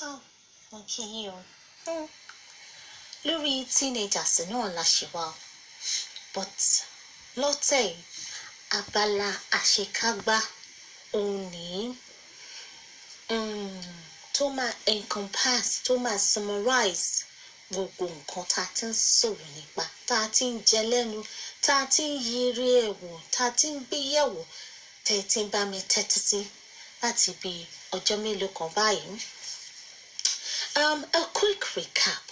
So, okay, lórí teenagers náà la ṣe wà, but lọ́tẹ̀ abala àṣekágbá òun ní tó máa encompass, tó máa summarize gbogbo nǹkan tá a ti ń sọ̀rọ̀ nípa, tá a ti ń jẹ lẹ́nu, tá a ti ń yiri ẹ̀wò, tá a ti ń gbé yẹ̀wò, tẹ́ ẹ ti ń bá mi tẹ́tí sí láti bí ọjọ́ mélòó kan báyìí. A quick recap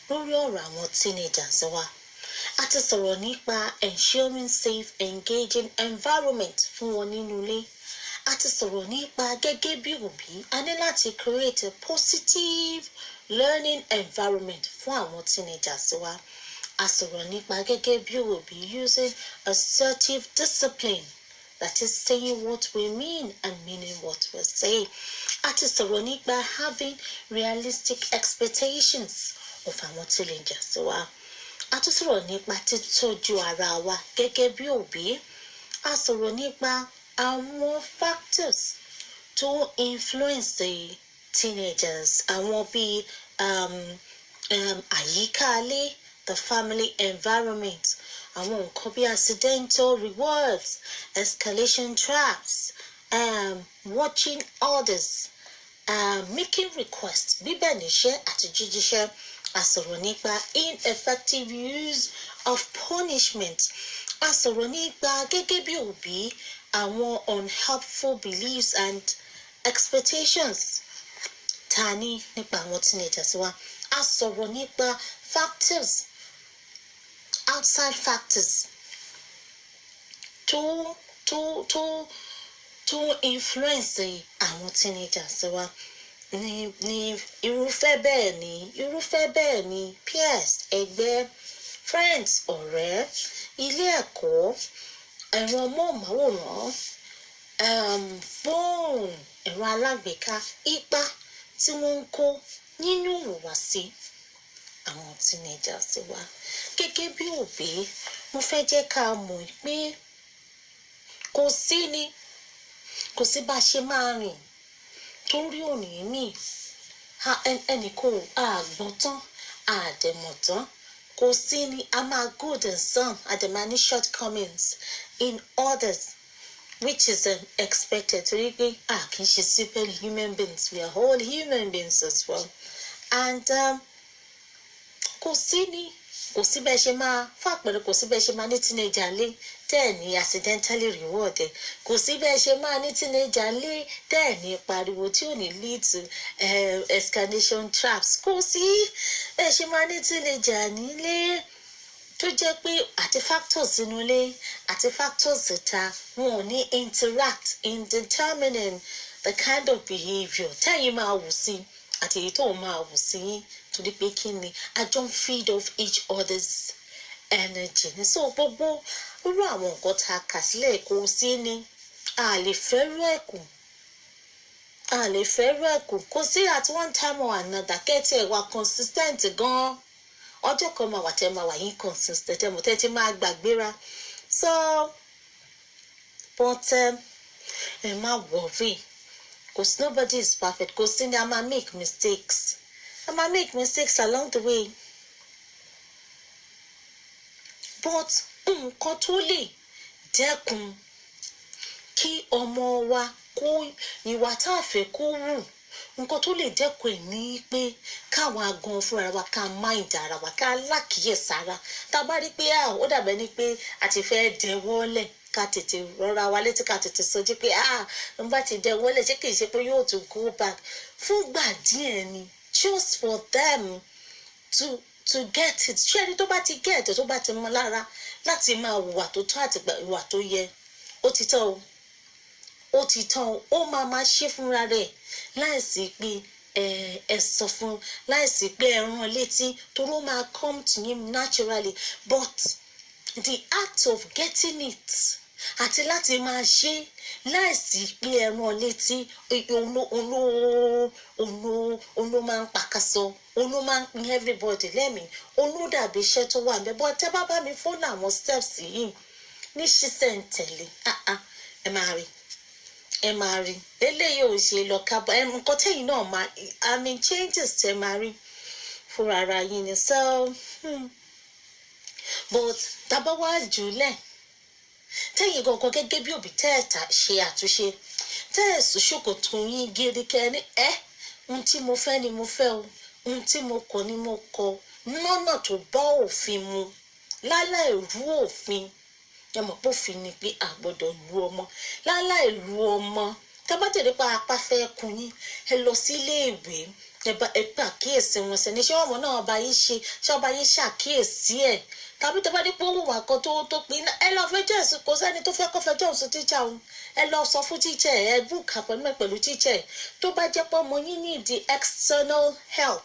lórí ọ̀rọ̀ àwọn teenagers wa. A ti sọ̀rọ̀ nípa ensuring safe, engaging environment fún wọn nínú ilé. A ti sọ̀rọ̀ nípa gẹ́gẹ́ bí òbí, a ní láti create a positive learning environment fún àwọn teenagers wa. A sọ̀rọ̀ nípa gẹ́gẹ́ bí òbí using assertive discipline, that is saying what we mean and meaning what we say. A ti sọ̀rọ̀ nípa having realistic expectations of àwọn teenagers wa. A tún sọ̀rọ̀ nípa títọ́jú ara wa gẹ́gẹ́ bí òbí. A sọ̀rọ̀ nípa àwọn factors tó influence the teenagers, àwọn bíi àyíká ilé, the family environment, àwọn nǹkan bíi accidental rewards, escalation traps, watching others, making requests, bíbẹ̀ níṣẹ́ àti jíjíṣẹ́. A sọ̀rọ̀ nípa ineffective use of punishment. A sọ̀rọ̀ nípa gẹ́gẹ́ bí òbí àwọn unhelpful beliefs and expectations tá a ní nípa àwọn teenagers wa. A sọ̀rọ̀ nípa factors, outside factors tó influence àwọn teenagers wa. Ní irúfẹ́ bẹ́ẹ̀ ni peers, ẹgbẹ́, friends, ọ̀rẹ́, ilé ẹ̀kọ́, ẹ̀rọ móhùnmáwòrán, phone, ẹ̀rọ alágbèéká, ipa tí wọ́n ń kó nínú ìhùwàsí àwọn teenagers wa. Gẹ́gẹ́ bí òbí, mo fẹ́ jẹ́ ká mọ̀ pé kò sí bá ṣe máa rìn torí òní ní ẹnìkan àgbọ̀n tán àdẹ̀mọ̀ tán. Kò sí ní a máa good in some, àdẹ̀mọ̀ ní shortcomings in others, which is expected torí pé kì í ṣe super human beings, we are all human beings as well. And kò sí bẹ́ẹ̀ ṣe máa fún àpẹẹrẹ, kò sí bẹ́ẹ̀ ṣe máa ní teenager lé tẹ́ẹ̀ ní accidentally reward ẹ̀. Kò sí bẹ́ẹ̀ ṣe máa ní teenager lé tẹ́ẹ̀ ní pariwo tí ò ní lead to escalation traps. Kò sí bẹ́ẹ̀ ṣe máa ní teenager nílé tó jẹ́ pé àti factors inú ilé àti factors ìta wọn ò ní interact in determining the kind of behaviour tẹ́yìn máa wù sí àti èyí tó máa wù sí yín, torí pé kí ni a jọ ń feed off each other's energy. So gbogbo irú àwọn nǹkan tá a kà sílẹ̀ kò sí ni a lè fẹ́rù ẹ̀kú kò sí at one time or another kẹ́tì ẹ̀ wà consistent gan-an. Ọjọ́ kan máa wà tẹ́ máa wà inconsistent ẹ̀ mọ̀ tẹ́ ti máa gbàgbéra. So but ẹ má worry, because nobody is perfect. Kò sí ni a máa make mistakes along the way. But nǹkan tó lè dẹ́kun kí ọmọ wa kó ìwà tá a fẹ́ kó wù, nǹkan tó lè dẹ́kun ẹ̀ ní pé káwa gan fúnra wa ká mind ara wa ká lákìyèsára. Tá a bá rí pé ó dàbẹ́ ni pé a ti fẹ́ dẹwọ́lẹ̀, ká tètè rọra wa létí, ká tètè sọjí pé n bá ti dẹwọ́lẹ̀ ṣé kìí ṣe pé yóò tún go back fúngbà díẹ̀ ni, just for them to get it. Ṣé ẹni tó bá ti get it, tó bá ti mọ lára láti máa hùwà tó tọ́ àti ìwà tó yẹ, ó ti tán ó máa ṣe fúnra rẹ̀ láìsí pé ẹ sọ fún, láìsí pé ẹ rán létí, toró máa come to him naturally. But the act of getting it àti láti máa ṣe láìsí pé ẹ rán létí, olú máa ń pàkàsọ, olú máa ń pín everybody lẹ́mìí, olú dàbí iṣẹ́ tó wà níbẹ̀. But tẹ́ bá bá mi follow àwọn steps yìí ní ṣísẹ̀ntẹ̀lé, ẹ máa rí ẹ máa rí eléyìí ò ṣe lọ kábọ̀ nǹkan tẹ́yìn náà máa changes tẹ́ máa rí fúnra ara yín ni so but tábà wá jùlẹ̀ tẹ́yìn gangan gẹ́gẹ́ bí òbí tẹ́ẹ̀ta ṣe àtúnṣe tẹ́ẹ̀sì ṣòkòtò yín gírí kẹ́ni ohun tí mo fẹ́ ni mo fẹ́ o ohun tí mo kọ̀ ni mo kọ̀ lọ́nà tó bá òfin mu láláì rú òfin ẹ mọ̀ pé òfin ni pé a gbọ́dọ̀ lu ọmọ láláì lu ọmọ tábàtẹ̀lé pa apá fẹ́ kun yín ẹ lọ sí ilé ìwé ẹ pé àkíyèsí wọn sẹ́ni ṣé ọmọ náà bá yín ṣe ṣé ọba yín ṣàkíyèsí ẹ̀ tàbí tó bá dé pé ó wùwà kan tó pin ẹ lọ fẹjọ́ ẹ̀sùn kò sẹ́ni tó fẹ́ kó fẹjọ́ ẹ̀sùn tíṣà o ẹ lọ sọ fún tíṣà ẹ búùkà pẹ̀lú tíṣà tó bá jẹ́ pé ọmọ yín need the external help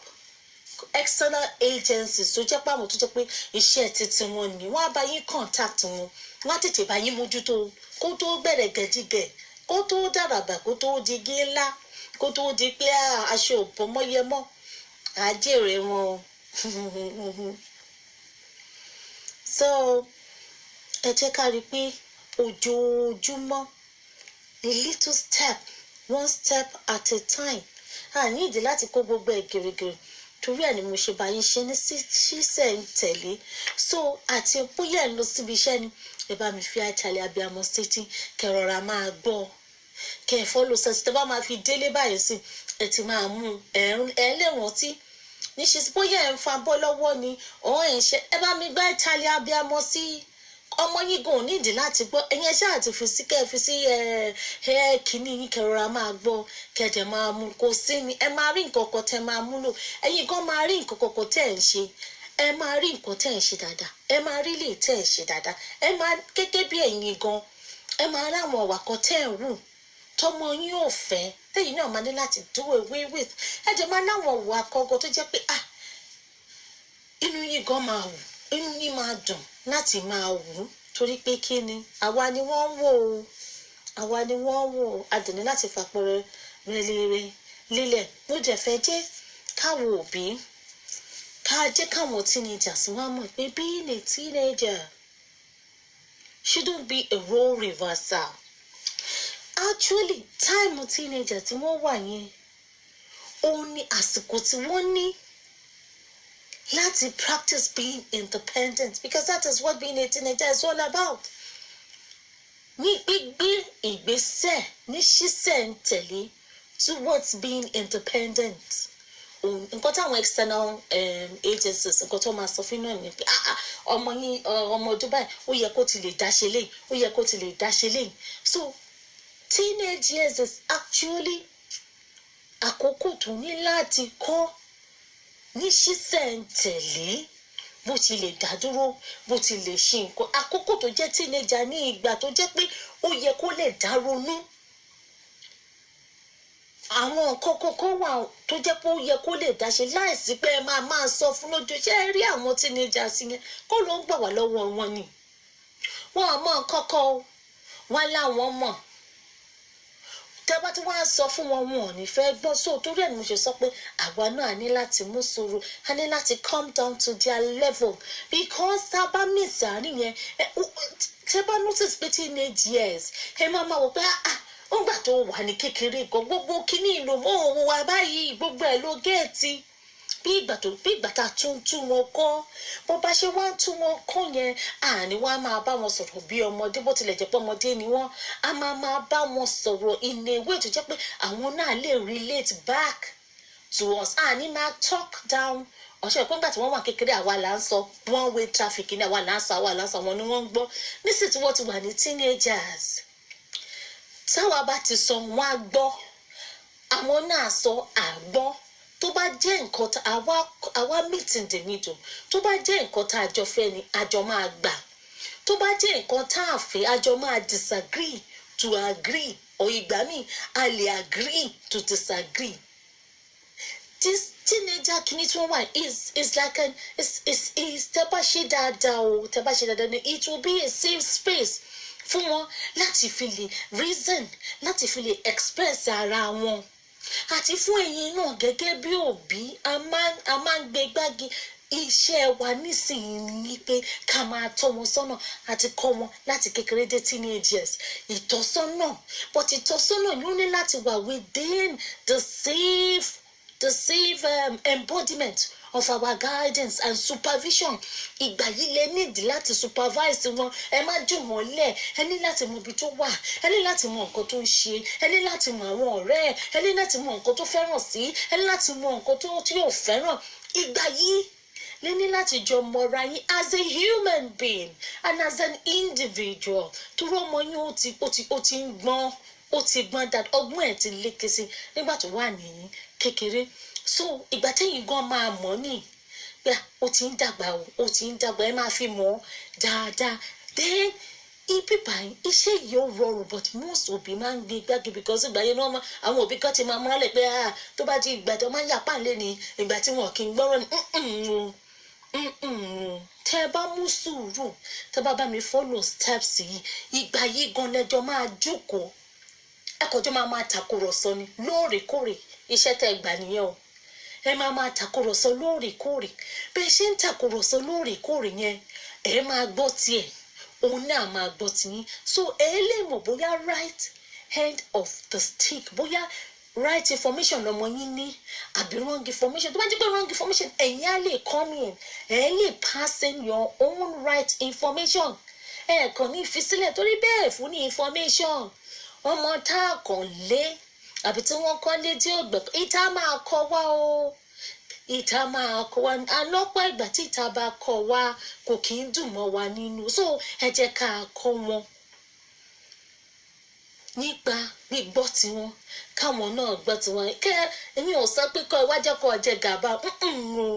external agencies tó jẹ́ pé àwọn tó jẹ́ pé iṣẹ́ títí wọn ni wọ́n á bá yín contact wọn wọ́n á tètè bá yín mójútó kó tó bẹ̀rẹ̀ gẹ̀jígẹ̀ kó tó dàràbà kó tó di gíńlá kó tó di pé aṣọ òpó mọ́yẹmọ́ àjèrè wọn so ẹ jẹ́ ká rí i pé ojoojúmọ́ a little step one step at a time a ní ìdí láti kó gbogbo ẹ̀ gèrègèrè torí ẹ̀ ni mo ṣe bá yín ṣe ní ṣíṣẹ̀ ń tẹ̀lé so àti bóyá ẹ̀ ń lọ síbi iṣẹ́ ni ẹ bá mi fi àìtàlẹ̀ abiyamọ sétí kẹrọra máa gbọ́ kẹfọ́ ló sọ sí tẹ bá máa fi délé báyìí sí ẹ ti máa mú ẹ lè rántí níṣẹ́ sí bóyá ẹ̀ ń fa bọ́ lọ́wọ́ ni ọ̀hún ẹ̀ ń ṣe ẹ bá mi gbá ìtàlẹ̀ abiyamọ sí ọmọ yín gan nídìí láti gbọ́ ẹ̀yin ẹ ṣáà ti fi sí kẹ́ẹ̀fi sí kínní yín kẹrọra máa gbọ́ kẹ̀dẹ̀ máa mú kò sí ni ẹ máa rí nǹkan kan tẹ́ máa múlò ẹ̀yin gan máa rí nǹkan kan tẹ́ ẹ̀ ń ṣe ẹ máa rí nǹkan tẹ́ ẹ̀ ń ṣe dáadáa ẹ máa rí lè tẹ́ ẹ̀ ṣe dáadáa ẹ máa gẹ́gẹ́ bí ẹ̀yin gan ẹ máa ráwọn ọ̀wà kan tẹ́ ẹ̀ ń wù tọmọ yín ò fẹ́ tẹ́yìn náà máa ní láti do away with ẹ jẹ́ máa láwọn ọ̀wà kọ̀ọ̀kan tó jẹ́ pé inú yín gan máa wù inú yín máa dùn láti máa wù ú torí pé kí ni àwa ni wọ́n ń wò ó àwa ni wọ́n ń wò ó adìní láti fàpẹrẹ rere lílẹ̀ ló jẹ́ fẹ́ jẹ́ káwọn òbí ká jẹ́ káwọn teenagers wá mọ̀ pé being a teenager shouldn't be a role reversal actually time teenager tí wọ́n wà yẹn òun ni àsìkò tí wọ́n ní láti practice being independent because that is what being a teenager is all about. ní gbígbé ìgbésẹ̀ ní ṣíṣẹ̀ ń tẹ̀lé towards being independent. nǹkan táwọn external agencies nǹkan tó máa sọ fún náà ni pé ọmọ yín ọmọ ọdún báyìí ó yẹ kó ti lè dáṣe léyìí ó yẹ kó ti lè dáṣe léyìí so teenage years is actually àkókò tó ní láti kọ́ ní ṣísẹ̀ntẹ̀lé bó ti lè dá dúró bó ti lè ṣe nǹkan àkókò tó jẹ́ teenager ní ìgbà tó jẹ́ pé ó yẹ kó lè dá ronú àwọn nǹkan kọ̀ọ̀kan wà tó jẹ́ pé ó yẹ kó lè dá ṣe láìsí pé ẹ máa sọ fún lójú ṣé ẹ rí àwọn teenagers yẹn kó ló ń gbà wá lọ́wọ́ wọn ni wọn àmọ́ kọ́kọ́ wọn láwọn mọ̀ tẹ́bá tí wọ́n á sọ fún wọn wọn ò ní fẹ́ gbọ́ so torí ẹ̀ ni mo ṣe sọ pé àwa náà ní láti mú sùúrù a ní láti come down to their level because tá a bá miss àárín yẹn tẹ́bá notice pé teenage years ẹ máa wò pé ó gbà tó wà ní kékeré gan gbogbo kíní ìlò mọ́ òun wà báyìí gbogbo ẹ̀ ló gẹ̀ẹ́tì bí ìgbà tá a tún wọn kọ́ bó bá ṣe wá ń tún wọn kọ́ yẹn àní wọ́n á máa bá wọn sọ̀rọ̀ bí ọmọdé bó tilẹ̀ jẹ́ pé ọmọdé ni wọ́n á máa bá wọn sọ̀rọ̀ in a way tó jẹ́ pé àwọn náà lè relate back to us àní máa talk down ọ̀ṣẹ́ ìpínpà tí wọ́n wà kékeré àwa là ń sọ one way traffic ní àwa là ń sọ àwọn ni wọ́n ń gbọ́ nísìsiyìí tí wọ́n ti wà ní teenagers táwa bá ti sọ wọn á gbọ́ àwọn náà sọ àgbọ́ tó bá jẹ́ nǹkan tá àwa meet in the middle tó bá jẹ́ nǹkan tá àjọ fẹ́ ni àjọ máa gbà tó bá jẹ́ nǹkan tá a fẹ́ àjọ máa disagree to agree or ìgbà míì a lè agree to disagree this teenager kìíní tí wọ́n wà is like an is tẹ́ bá ṣe dáadáa o tẹ́ bá ṣe dáadáa ni it will be a safe space fún wọn láti fi lè reason láti fi lè express ara wọn àti fún ẹ̀yin náà gẹ́gẹ́ bí òbí a máa ń gbé gbági iṣẹ́ wa nísìnyí ni pé ká máa tọ́ wọn sọ́nà àti kọ́ wọn láti kékeré dé teenagers ìtọ́sọ́nà but ìtọ́sọ́nà yóò ní láti wà within the safe embodiment of our guidance and supervision. Ìgbà yìí lẹ nídìí láti supervise wọn ẹ má jù wọ́n lẹ̀ ẹ ní láti mọ ibi tó wà ẹ ní láti mọ nǹkan tó ń ṣe ẹ ní láti mọ àwọn ọ̀rẹ́ ẹ ní láti mọ nǹkan tó fẹ́ràn sí ẹ ní láti mọ nǹkan tí yóò fẹ́ràn. Ìgbà yìí lẹ ní láti jọ mọra yín as a human being and as an individual. Torí ọmọ yín ó ti ń gbọ́n ó ti gbọ́n dad ọgbọ́n ẹ̀ ti lékè sí nígbà tó wà ní kékeré. So ìgbà téyìn gan máa mọ̀ ní pé ó ti ń dàgbà ó ti ń dàgbà ẹ máa fi mọ̀ dáadáa. Then ibi báyìí iṣẹ́ yìí ó rọrùn but most òbí máa ń gbé gbági because ìgbà yẹn náà àwọn òbí kan ti máa mọ́lẹ̀ pé tó bá di ìgbà tó máa ń yàpá lé ní ìgbà tí wọn kì í gbọ́rọ̀ ní tẹ́ ẹ bá mú sùúrù tẹ́ bá mi follow steps yìí ìgbà yìí gan lẹ́jọ́ máa jókòó ẹ̀kọ́jọ́ máa tàkùrọ̀sọ ni lóòrèkóòrè iṣẹ́ tẹ́ gbà nìyẹn o ẹ máa tàkùrọ̀sọ lóòrèkóòrè bẹ́ẹ̀ ṣe ń tàkùrọ̀sọ lóòrèkóòrè yẹn ẹ máa gbọ́ tiẹ̀ òun náà máa gbọ́ tiyín so ẹ lè mọ̀ bóyá right end of the stick bóyá right information lọmọ yín ní àbí wrong information tó bá jẹ́ pé wrong information ẹ̀yin á lè come in ẹ lè pass in your own right information ẹ kàn ní ìfisílẹ̀ torí bẹ́ẹ̀ fún ní information ọmọ tá a kàn lé àbí tí wọ́n kọ́ lé tí ó gbẹ̀ ìta máa kọ́ wá o ìta máa kọ́ wá alọ́pọ̀ ìgbà tí ìta bá kọ́ wá kò kí ń dùn mọ́ wa nínú so ẹ jẹ́ ká kọ́ wọn nípa gbígbọ́ tiwọn káwọn náà gbọ́ tiwọn kẹ́ ẹ̀yin ò sọ pé kọ́ ẹ wá jẹ́ kọ́ ọ jẹ gàba o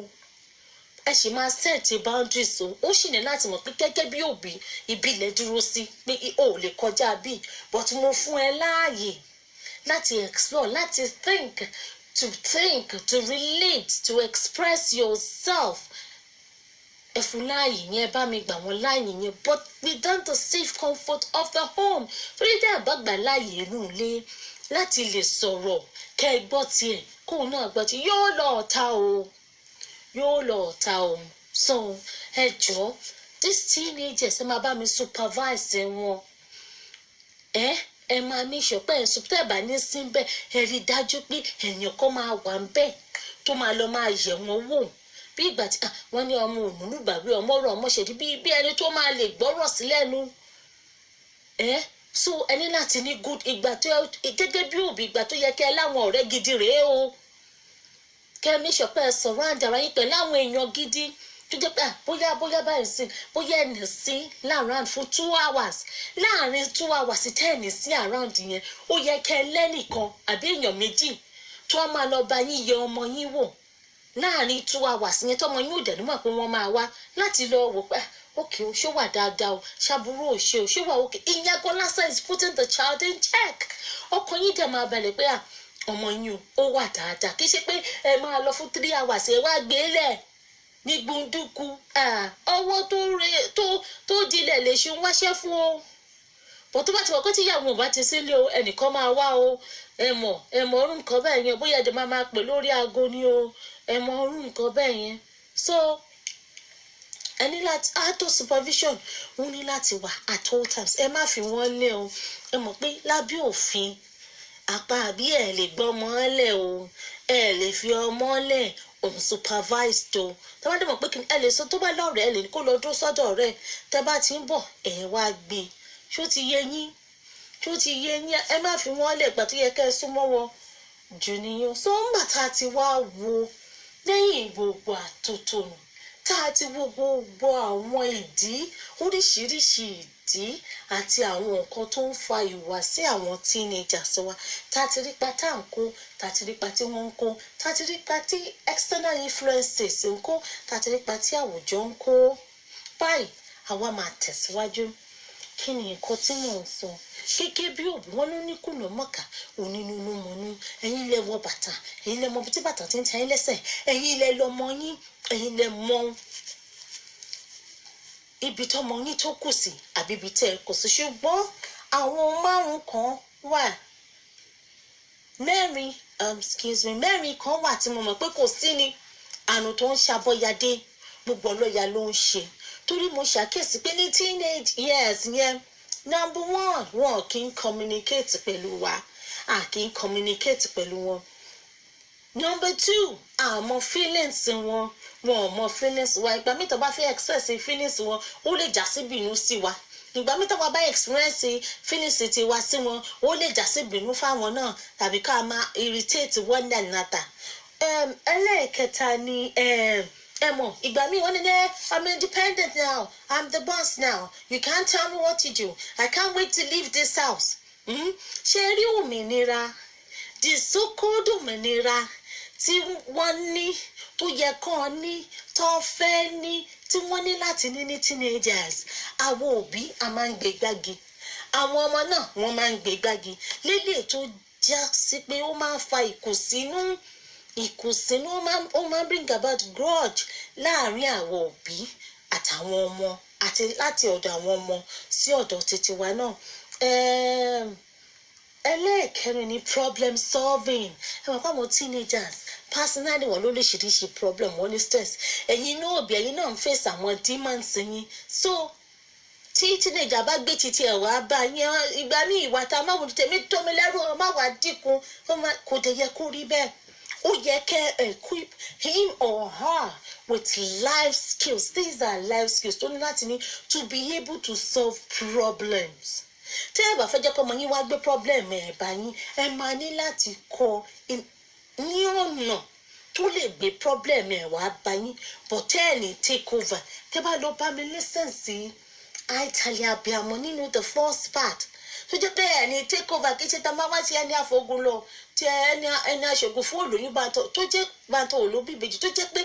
ẹ sì máa set boundaries o ó sì ní láti mọ̀ pé gẹ́gẹ́ bí òbí ìbílẹ̀ dúró sí pé o ò lè kọjá bí but mo fún ẹ láàyè láti explore láti think to relate to express yourself ẹ fún láàyè yẹn bá mi gbà wọ́n láàyè yẹn but within the safe comfort of the home torí dẹ́ àbágbà láàyè inú ilé láti lè sọ̀rọ̀ kẹ́ ẹ gbọ́ tiẹ̀ kóun náà gbọ́ tiẹ̀ yóò lọ ọ̀tá o so ẹ jọ̀ọ́ these teenagers ẹ máa bá mi supervise wọn ẹ máa ní ìṣọ̀pẹ́ ẹ̀ sùpẹ́ ẹ̀ bá ní sí bẹ́ẹ̀ ẹ rí i dájú pé èèyàn kan máa wà ń bẹ́ẹ̀ tó máa lọ máa yẹ̀ wọ́n wò bí ìgbà tí wọ́n ní ọmọ òmùnú gbàgbé ọmọ ọ̀rọ̀ ọmọ ṣèdí bí ẹni tó máa lè gbọ́rọ̀ sí lẹ́nu so ẹni láti ní good ìgbà tó gẹ́gẹ́ bí òbí ìgbà tó yẹ kẹ́ ẹ láwọn ọ̀rẹ́ gidi rèé o kẹ́ ẹ ní ìṣọ̀pẹ́ ẹ sọ̀rọ̀ àǹdàrà yín pẹ̀lú àwọn èèyàn gidi tó jẹ́ pé bóyá báyìí sí bóyá ẹnì sí láàrin fún 2 hours láàrin 2 hours tẹ́ ẹnì sí around yẹn ó yẹ kẹ́ ẹ lẹ́nìkan àbí èèyàn méjì tó wọ́n máa lọ bá yín yẹ ọmọ yín wò láàrin 2 hours yẹn tọ́mọ yín ò dẹ̀ nímọ̀ pé wọ́n máa wá láti lọ wò pé òkè o ṣó wà dáadáa o ṣàbúrò ò ṣe o ṣó wà òkè ìyẹn gan lásán is putting the child in check ọkàn yín dẹ̀ máa balẹ̀ pé ọmọ yín ó wà dáadáa kì í ṣe pé ẹ máa lọ fún 3 hours ẹ wá gbé lẹ̀ ní gbunduku ọwọ́ tó dilẹ̀ lè ṣe ń wáṣẹ́ fún o bó tó bá ti wọ̀ pé tíyàwó ò bá ti sílé o ẹnìkan máa wá o ẹ mọ̀ orú nǹkan bẹ́ẹ̀ yẹn bóyá ẹ̀jẹ̀ máa pè lórí aago ni o ẹ mọ̀ orú nǹkan bẹ́ẹ̀ yẹn so ẹ ní láti auto supervision wọ́n ní láti wà at all times ẹ má fi wọ́n lé o ẹ mọ̀ pé lábẹ́ òfin apá àbí ẹ lè gbọ́ ọmọ lẹ̀ o ẹ lè fi ọmọ lẹ̀ unsupervised o tẹ́ bá dé mọ̀ pé kí ẹ lè sọ tó bá lọ́rẹ̀ẹ́ ẹ lè kó lọ dúró sọ́dọ̀ rẹ̀ tẹ́ bá ti ń bọ̀ ẹ wá gbé ṣó ti yé yín ẹ má fi wọ́n lẹ̀ gbà tó yẹ kẹ́ ẹ súnmọ́ wọn jù nìyẹn so ńgbà tá a ti wá wo lẹ́yìn gbogbo àtótónu tá a ti wo gbogbo àwọn ìdí oríṣiríṣi ìdí àti àwọn nǹkan tó ń fa ìwàsí àwọn teenagers wa tá a ti rí pa tá à ń kó tá a ti rí pa tí wọ́n ń kó tá a ti rí pa tí external influences ń kó tá a ti rí pa tí àwùjọ ń kó báyìí àwa máa tẹ̀síwájú kí ni nǹkan tí mò ń sọ gẹ́gẹ́ bí òbí wọn ló ní kùnà mọ́kà onínúnú mọ́nú ẹ̀yin lẹ wọ bàtà ẹ̀yin lẹ mọ bí tí bàtà ti ń ta yín lẹ́sẹ̀ ẹ̀yin lẹ lọmọ yín ẹ̀yin lẹ mọ ibi tọmọ yín tó kù sí àbí ibi tẹ́ ẹ kù sí ṣùgbọ́n àwọn márùn kan wà mẹ́rin kan wà tí mo mọ̀ pé kò sí ni àrùn tó ń ṣàbọ̀yàdé gbogbo ọlọ́ya ló ń ṣe torí mo ṣàkíyèsí pé ní teenage years yẹn number one wọn kì í communicate pẹ̀lú wa a kì í communicate pẹ̀lú wọn number two àmọ́ feelings wọn ò mọ feelings wa ìgbà mi tó bá fẹ́ express feelings wọn ó lè já sí bínú sí wa ìgbà mi tó bá experience feelings ti wa sí wọn ó lè já sí bínú fáwọn náà tàbí ká máa irritate one another ẹlẹ́ẹ̀kẹta ni mọ̀ ìgbà míì wọ́n ní I'm independent now I'm the boss now you can't tell me what to do I can't wait to leave this house ṣe rí òmìnira the so-called òmìnira tí wọ́n ní tó yẹ kán ní tó fẹ́ ní tí wọ́n ní láti ní teenagers àwọn òbí a máa ń gbé gbági àwọn ọmọ náà wọ́n máa ń gbé gbági lélẹ̀ tó já sí pé ó máa ń fa ìkùnsínú ó máa ń bring about grudge láàrin àwọn òbí àtàwọn ọmọ àti láti ọ̀dọ̀ àwọn ọmọ sí ọ̀dọ̀ títí wa náà ẹlẹ́ẹ̀kẹrin ni problem solving ẹ mọ̀ pé àwọn teenagers personally wọn ló lè ṣiríṣi problem wọn ní stress ẹ̀yin náà òbí ẹ̀yin náà ń face àwọn demands yín so tí teenager bá gbé títí ẹ̀ wá bá yẹn ìgbà ní ìwà tá a máa wò tèmi tó mi lẹ́rù ọ má wàá dínkù kò dé yẹ kó rí bẹ́ẹ̀ ó yẹ kẹ́ equip him or her with life skills these are life skills tó ní láti ní to be able to solve problems tí ẹ bá fẹ́ jẹ́ kọ́ ọmọ yín wá gbé problem ẹ̀ bá yín ẹ máa ní láti kọ́ ní ọ̀nà tó lè gbé problem ẹ̀ wá bá yín but ẹ̀ ní take over tẹ́ bá lọ bá mi listen sí àìtàlẹ̀ àbíàmọ́ nínú the first part tó jẹ́ pé ẹ̀ ní take over kí ṣe tá a máa wá sí ẹni àfogun lọ tí ẹni aṣògùn fún olóyún tó jẹ́ bàtọ̀ olóbí ìbejì tó jẹ́ pé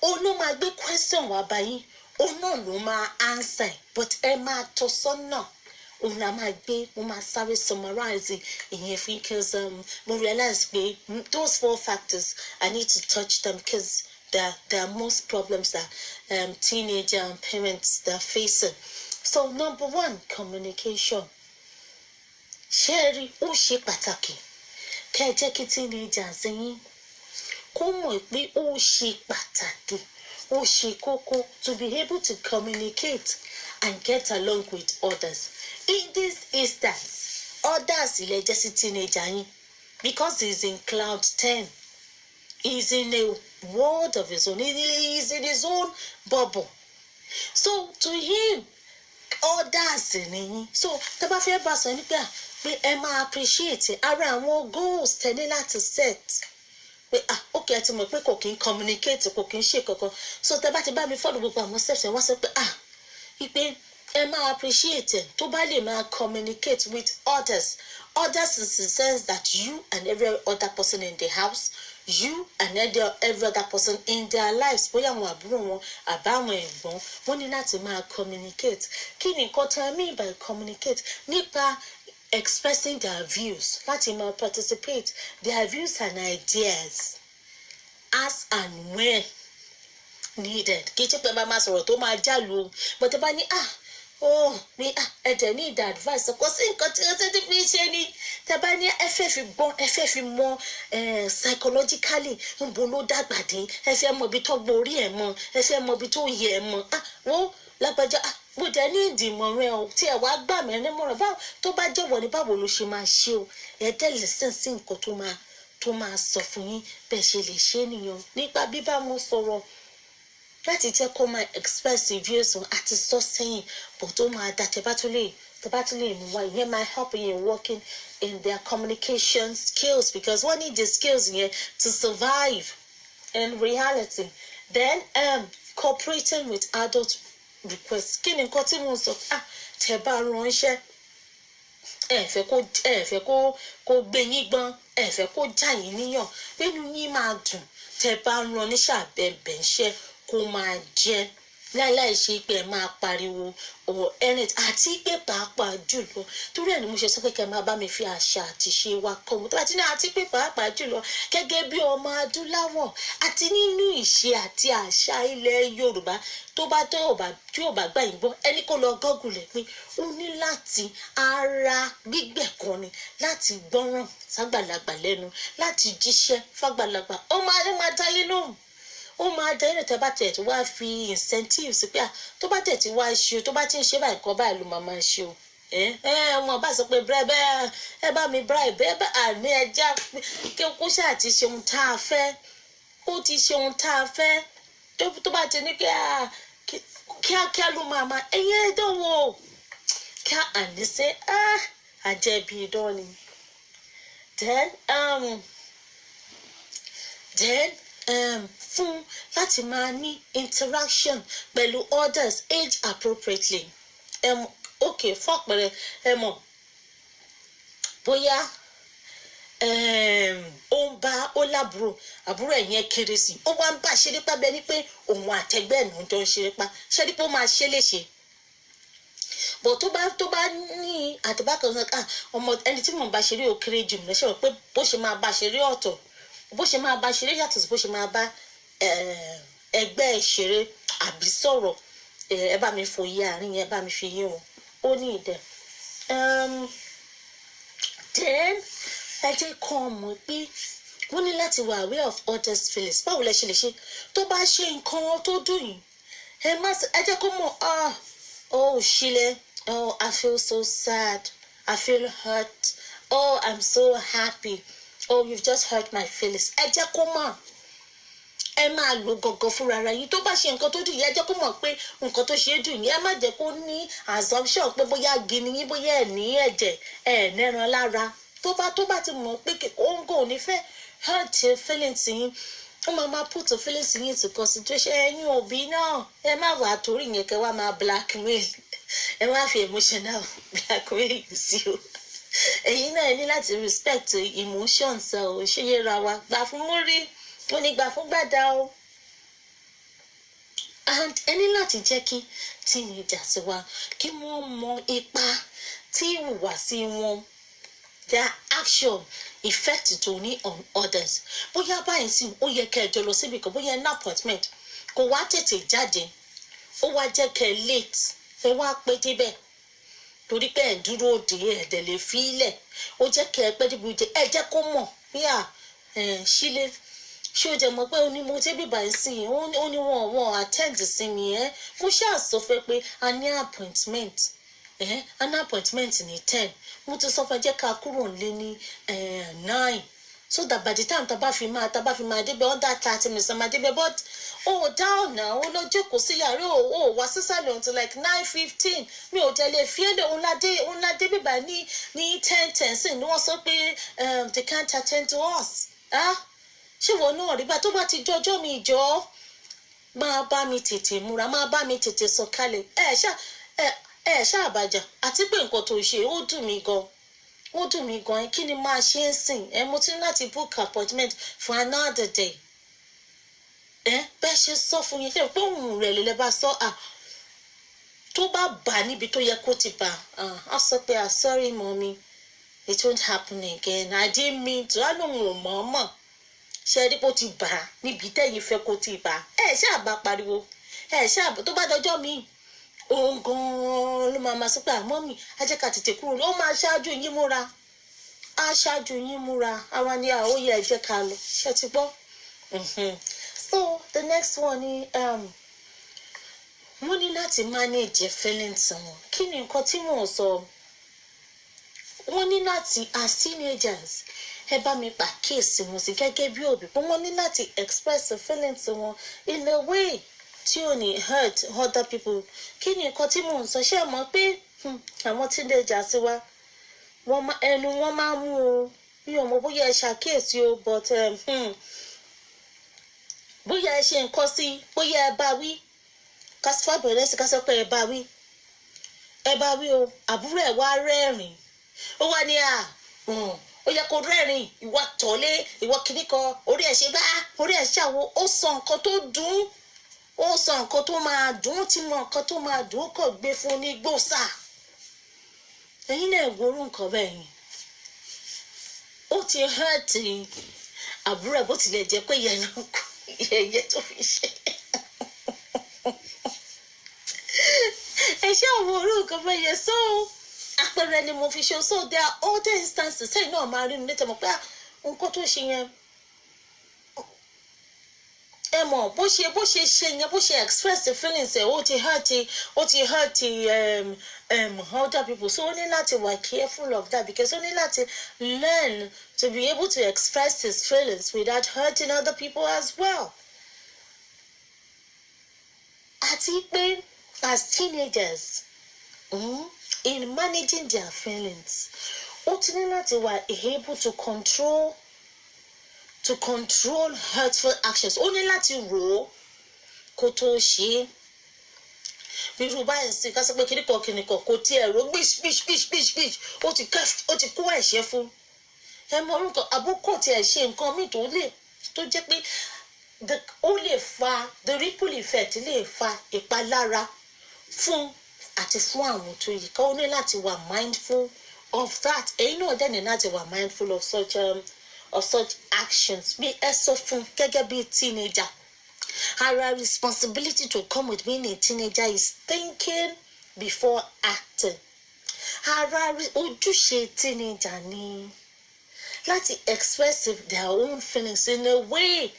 òun ló máa gbé question wá bá yín òun náà ló máa answer but ẹ máa tọ́ sọ́nà. òun la máa gbé mo máa sáré summarize ìyẹn fún because mo realize pé those 4 factors I need to touch them because there are most problems that teenager and parents they are facing. So number 1 communication ṣé rí ó ṣe pàtàkì kẹ́ ẹ jẹ́ kí teenagers yín kó mọ̀ pé ó ṣe pàtàkì ó ṣe kókó to be able to communicate and get along with others. In this instance, others ilẹ̀ jẹ́ sí teenager yín because he is in cloud 10. He is in a world of his own. He is in his own bubble. So to him, others ni yín. So tẹ́ bá fẹ́ bá sọ nípa pé ẹ máa appreciate ara àwọn goals tẹ́ ní láti set. Pé okay ẹ ti mọ̀ pé kò kí n communicate kò kí n ṣe kankan. So tẹ́ bá ti bá mi follow gbogbo àwọn steps ẹ wá sọ pé ìpè ẹ máa appreciate it tó bá lè máa communicate with others in the sense that you and every other person in the house you and every other person in their lives bóyá àwọn àbúrò wọn àbáwọn ẹ̀gbọ́n wọn ní láti máa communicate kí ni nǹkan tí I mean by communicate nípa expressing their views láti máa participate their views and ideas as and when needed kì í ṣe pé máa sọ̀rọ̀ tó máa jálù o but ẹ bá ní mi ẹ̀jẹ̀ ní ìdá advice kò sí nǹkan tí wọ́n ti fi ṣe ni tẹ́ bá ní ẹ fẹ́ fi gbọ́n ẹ fẹ́ fi mọ̀ psychologically níbo ló dàgbà dé ẹ fẹ́ mọ̀ ibi tó gborí ẹ̀ mọ̀ ẹ fẹ́ mọ̀ ibi tó yẹ ẹ̀ mọ̀ wọ́n lágbájá mo jẹ́ ní ìdìmọ̀ rẹ o tí ẹ wá gbà mí ẹni mọ̀ràn báwo tó bá jẹ́wọ́ ní báwo ló ṣe máa ṣe o ẹ dẹ́ listen sí nǹkan tó máa sọ fún yín bẹ́ẹ̀ ṣe lè ṣe nìyẹn nípa bíbá wọn sọ̀rọ̀ láti jẹ́ kó máa express views wọn àti sọ sẹ́yìn but ó máa dá tẹ́ bá tún lè mú wá ìyẹn máa help you in working in their communication skills because wọ́n need the skills yẹn to survive in reality then cooperating with adult requests kí ni nǹkan tí mo sọ tẹ́ bá ránṣẹ́ ẹ fẹ́ kó gbé yín gbọ́n ẹ fẹ́ kó já yín níyàn nínú yín máa dùn tẹ́ bá rán níṣẹ́ àbẹ̀bẹ̀ṣẹ́ kó máa jẹ́ láìláì ṣe pé ẹ máa pariwo or anything àti pé pàápàá jùlọ torí ẹ̀ ni mo ṣe sọ pé kẹ́ máa bá mi fi àṣà àti ṣe wa kọ́ mo tó bá ti ní àti pé pàápàá jùlọ gẹ́gẹ́ bí ọmọ adúláwọ̀ àti nínú ìṣe àti àṣà ilẹ̀ Yorùbá tó bá tí ò bá gbà yín gbọ́ ẹni kó lọ gọ́gùn lẹ̀ pé ó ní láti ara gbígbẹ̀kan ni láti gbọ́ràn ságbàlagbà lẹ́nu láti jíṣẹ́ fágbàlagbà ó máa táyé lóhùn ó máa dá ẹ̀rẹ̀ tẹ́ bá tẹ̀ tí wá fi incentives pé tó bá tẹ̀ tí wá ṣe o tó bá ti ń ṣe báyìí nǹkan báyìí ló máa ṣe o wọn bá sọ pé bẹ́ẹ̀ ẹ bá mi bribe ẹ bá àní ẹja kí kó ṣáà ti ṣe ohun tá a fẹ́ ó ti ṣe ohun tá a fẹ́ tó bá ti ní kíákíá ló máa ẹyẹ ìdánwò kí àní ṣe àjẹbí idán ni then fún láti máa ní interaction pẹ̀lú others age appropriately okay fún àpẹẹrẹ bóyá ó ń bá ó lábúrò àbúrò ẹ̀ yẹn kéré sí ó wá ń bá ṣerépa bẹ́ẹ̀ ni pé òun àtẹgbẹ́ ẹ̀ ló ń jọ ń ṣerépa ṣerépa ó máa ṣe léṣe bọ̀ tó bá ní àtibákan ọmọ ẹni tí mò ń bá ṣeré ó kéré jù mí lẹ́sẹ̀ pé bó ṣe máa bá ṣeré ọ̀tọ̀ bó ṣe máa bá ṣeré yàtọ̀ sí bó ṣe máa bá ẹgbẹ́ ẹ̀ ṣeré àbí sọ̀rọ̀ ẹ bá mi fòye àárín yẹn bá mi fi yé wọn ó ní ìdẹ then ẹ jẹ́ kọ́ ọmọ pé wọ́n ní láti wà aware of others feelings báwo lẹ ṣe lè ṣe tó bá ṣe nǹkan tó dùn yín ẹ jẹ́ kó mọ̀ oh Shile oh I feel so sad I feel hurt oh I'm so happy oh you've just hurt my feelings ẹ jẹ́ kó mọ̀ ẹ máa lo gọ̀gọ̀ fúnra ara yín tó bá ṣe nǹkan tó dùn yín ẹ jẹ́ kó mọ̀ pé nǹkan tó ṣe é dùn yín ẹ má jẹ́ kó ní assumption pé bóyá gini yín bóyá ẹ̀ ní ẹ̀jẹ̀ ẹ̀ nẹ́ran lára tó bá ti mọ̀ pé òǹgò ò ní fẹ́ hurt feelings yín ó máa put feelings yín into consideration ẹ̀yin òbí náà ẹ má wà torí yẹn kẹ́ wá máa blackmail ẹ má fi emotional blackmail yìí sí o ẹ̀yin náà ẹ ní láti respect emotions ò ṣe yé ra wa gbà fún mórí ó ní gbà fún gbàdá o and ẹ ní láti jẹ́ kí teenagers wa kí wọ́n mọ ipa tí ìhùwàsí wọn their action effect tó ní on others bóyá báyìí sí ó yẹ kẹ́ ẹ jọ lọ síbi kan bóyá ní appointment kò wá tètè jáde ó wá jẹ́ kẹ́ ẹ late ẹ wá pẹ́ débẹ̀ torí pé ẹ̀ dúró dé ẹ̀dẹ̀ lè fi ilẹ̀ ó jẹ́ kẹ́ ẹ pẹ́ débi ẹ jẹ́ kó mọ̀ bí Ṣílé ṣé o jẹ́ mọ̀ pé ó ní mo tẹ́ bíbá ẹ̀ sí ó ní wọ́n attend sí mi mo ṣáà sọ fẹ́ pé a ní appointment an appointment ní 10 mo ti sọ fẹ́ jẹ́ ká kúrò nílé ní 9 so that by the time tá bá fi máa débẹ̀ under 30 minutes máa débẹ̀ but down now ó lọ jókòó sí yàrá ó wá sísàlẹ̀ until like 9:15 mi ò tẹ̀lé fiẹ́lẹ̀ òun ládé bíbá ní 10:10 sí ni wọ́n sọ pé they can't attend to us ṣé wọn náà rí bá tó bá ti jọjọ́ mi jọ máa bá mi tètè múra máa bá mi tètè sọ̀kalẹ̀ ṣáàbàjá àti pé nǹkan tó ṣe ó dùn mí gan kí ni máa ṣe ń sìn mo ti ní láti book appointment for another day bẹ́ẹ̀ ṣe sọ fún yín pé òun rẹ̀ lè bá sọ tó bá bà níbi tó yẹ kó ti bà á sọ pé sorry mommy it won't happen again I didn't mean to á lóun ò mọ̀ọ́mọ̀ ṣe rí bó ti bà níbi tẹ́yìn fẹ́ kó ti bà ṣáà bá pariwo ṣáà tó bá dọjọ́ mi òun gan-an ló máa sọ pé mọ́mì ajẹ́ka tètè kúrò ó máa ṣáájú yín múra àwa ni àwòyẹ ẹ jẹ́ ká lọ ṣe ti gbọ́. So the next one ni wọ́n ní láti manage feelings wọn kí ni nǹkan tí mò ń sọ wọ́n ní láti as teenagers ẹ bá mi pàkíyèsí wọn sí gẹ́gẹ́ bí òbí pé wọ́n ní láti express feelings wọn in a way tí ò ní hurt other people kí ni nǹkan tí mò ń sọ ṣé ẹ mọ̀ pé àwọn teenagers wa ẹnu wọn máa mú o bí ọmọ bóyá ẹ ṣàkíyèsí o but bóyá ẹ ṣe nǹkan sí bóyá ẹ bá wí kásífà bẹ̀rẹ̀ sí kásán pé ẹ bá wí o àbúrò ẹ̀ wá rẹ́rìn ó wá ní ó yẹ kó rẹ́rìn ìwà tọ́lé ìwà kìnnìkan orí ẹ̀ ṣe bá orí ẹ̀ ṣàwọ̀ ó sọ nǹkan tó dùn ó sọ nǹkan tó máa dùn tí mọ nǹkan tó máa dùn kò gbé fún ní gbòòsà ẹ̀yin náà gbóró nǹkan bẹ́ẹ̀ yẹn ó ti hurt àbúrò ẹ̀ bó tilẹ̀ jẹ́ pé yẹn náà kú yẹyẹ tó fi ṣe ẹ ṣe àwọn orú nǹkan bẹ́ẹ̀ yẹn so àpẹẹrẹ ni mo fi ṣe so there are other instances sẹ́yìn náà máa rí mi létí ọmọ pé nǹkan tó ṣe yẹn Emo, bó ṣe yẹn, bó ṣe express the feelings ẹ̀, ó ti hurt other people. So ó ní láti wà careful of that because ó ní láti learn to be able to express his feelings without hurting other people as well. Àti pé as teenagers, in managing their feelings, ó ti ní láti wà able to control hurtful actions. Ó ní láti rò ó kó tó ṣe é. Irú báyìí sí ká sọ pé kìnnìkan kò tiẹ̀ rò gbìṣ ó ti kó ẹ̀ṣẹ̀ fún. Ẹ mọ orúkọ àbúkọ̀ tí ẹ ṣe nǹkan míì tó jẹ́ pé ó lè fa the ripple effect lè fa ìpalára fún àti fún àwọn tó yí ká. Ó ní láti wà mindful of that. Èyí náà dẹ̀ ní láti wà mindful of such actions. Bí ẹ sọ fún gẹ́gẹ́ bí teenager. Our responsibility to come with being a teenager is thinking before acting. Ara ojúṣe teenager ni láti express their own feelings in a way